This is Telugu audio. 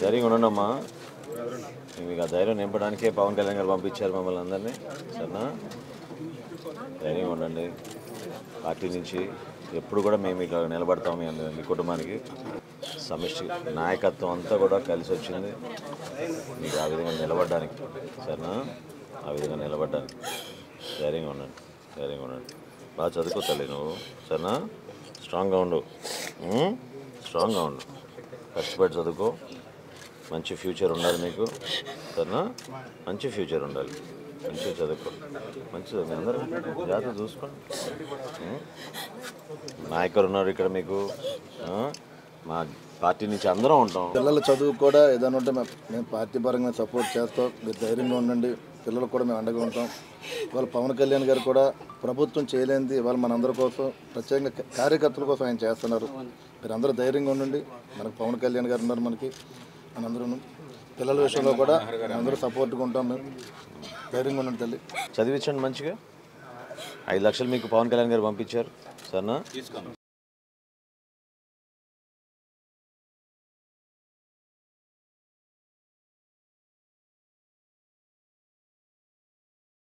ధైర్యంగా ఉండమ్మా. మీకు ఆ ధైర్యం నింపడానికే పవన్ కళ్యాణ్ గారు పంపించారు మమ్మల్ని అందరినీ. సరేనా? ధైర్యంగా ఉండండి. పార్టీ నుంచి ఎప్పుడు కూడా మేము ఇట్లా నిలబడతాం మీ కుటుంబానికి. సమిష్టి నాయకత్వం అంతా కూడా కలిసి వచ్చింది మీకు ఆ విధంగా నిలబడడానికి. సరేనా? ఆ విధంగా నిలబడడానికి ధైర్యంగా ఉండండి. ధైర్యంగా ఉండండి. బాగా చదువుకోవాలి నువ్వు. సరేనా? స్ట్రాంగ్గా ఉండు. స్ట్రాంగ్గా ఉండు. కష్టపడి చదువుకో. మంచి ఫ్యూచర్ ఉండాలి మీకు. సరేనా? మంచి ఫ్యూచర్ ఉండాలి. మంచిగా చదువుకో. మంచిది. మీ అందరూ జాగ్రత్త చూసుకోండి. నాయకులు ఉన్నారు ఇక్కడ మీకు. మా పార్టీ నుంచి అందరం ఉంటాం. పిల్లల చదువు కూడా ఏదైనా ఉంటే మేము పార్టీ పరంగా సపోర్ట్ చేస్తాం. మీరు ధైర్యంగా ఉండండి. పిల్లలకు కూడా మేము అండగా ఉంటాం. ఇవాళ పవన్ కళ్యాణ్ గారు కూడా ప్రభుత్వం చేయలేనిది ఇవాళ మనందరి కోసం ప్రత్యేకంగా కార్యకర్తల కోసం ఆయన చేస్తున్నారు. మీరు అందరూ ధైర్యంగా ఉండండి. మనకు పవన్ కళ్యాణ్ గారు ఉన్నారు. మనందరూ పిల్లల విషయంలో కూడా అందరూ సపోర్ట్గా ఉంటాం. మేము ధైర్యంగా ఉండండి తల్లి. చదివించండి మంచిగా. 5 లక్షలు మీకు పవన్ కళ్యాణ్ గారు పంపించారు. సరేనా?